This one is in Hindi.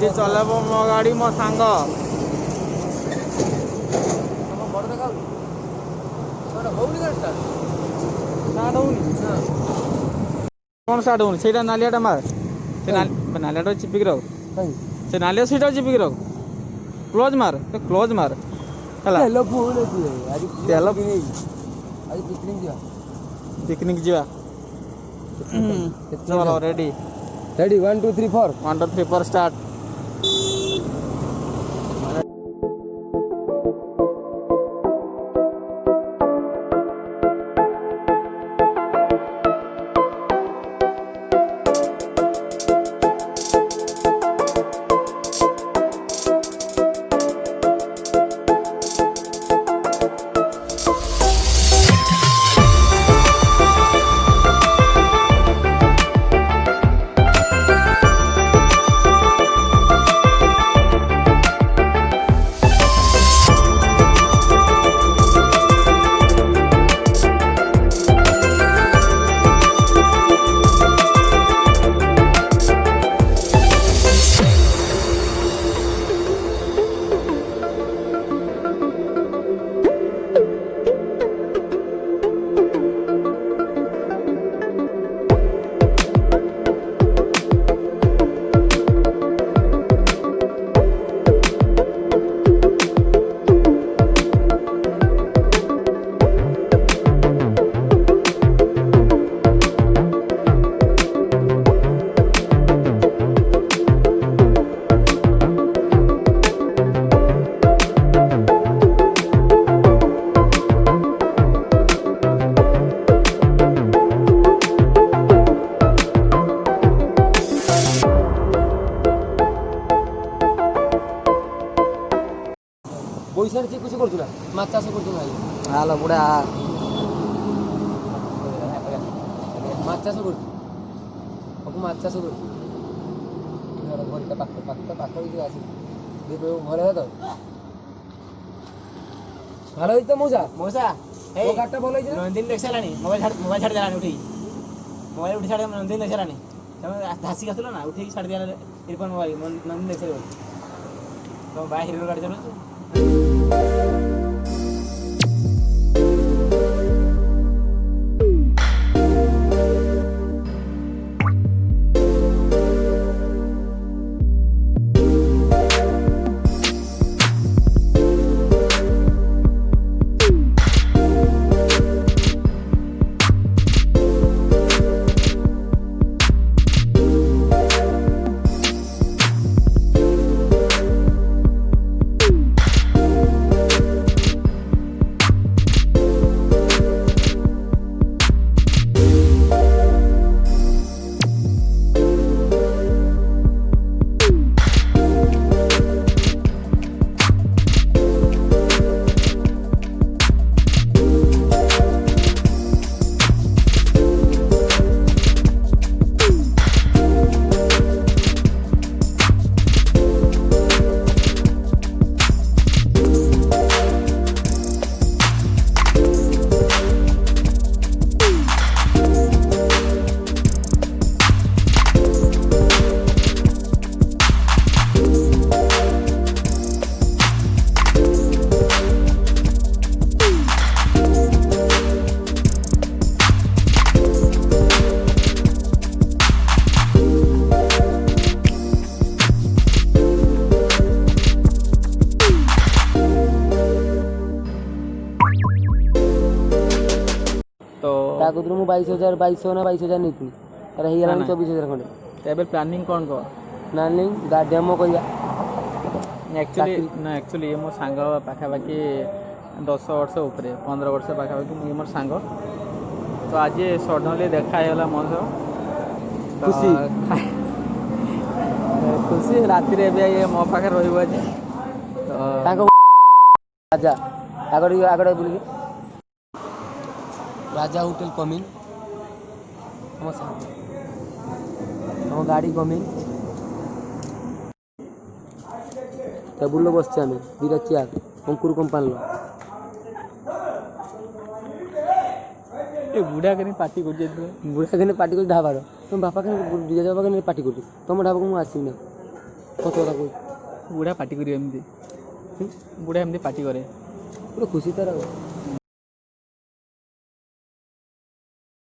आजी चलेब मो गाड़ी मो सांग कौन स्टार्ट होनी से नालियाटा मार नालियाटा चिपिक रख से नालिया सीटा चिपिक रख क्लोज मार तेल पिकनिक जीवा चलो रेडी 1 2 3 4 1 2 3 4 स्टार्ट বৈশাখ যে কিছু করছো না মাছ চাষ করছো না হ্যালো বুড়া মাছ চাষ করছো ওকে মাছ চাষ করছো ঘরটা পাখ আছে দেখো ঘরে তো ভালো হইতো মজা এই কাটটা ভালো হইছে নন্দিন দেখছলানি মোবাইল ছাড় দেলানি উঠি মোবাইল উঠি ছাড়ে নন্দিন দেখছলানি তুমি হাসি গেছিল না উঠি ছাড় দেলা এরপর মোবাইল নন্দিন দেখছল তো ভাই হিরো গাড়ি চালাছো आगुदरू मु 22,000 ना 22,000 नहीं अरे ही 24,000 खंडे तेबे प्लानिंग कौन को प्लानिंग गा डेमो करिया एक्चुअली ये मो सांग पाखा बाकी 10 वर्ष ऊपर 15 वर्ष पाखा बाकी मु मोर सांग तो आज सडनली देखा हैला मन खुशी राति रे बे ये मो पाखे रहइबो जे तो ताको राजा आगड़ बुली राजा होटल कमिंग हम गाड़ी कमिंग टेबुल बसचे आम दुटा चेयर अंकुर कंपानी बुढ़ा के पार्टी कर बुढ़ा के पार्टी कर ढाबार तुम बापा के पार्टी कर तुम ढाबा को मुझे आसमी ना কত কথা কই বুড়া পার্টি করি এমনি বুড়া এমনি পার্টি করে পুরো খুশি তার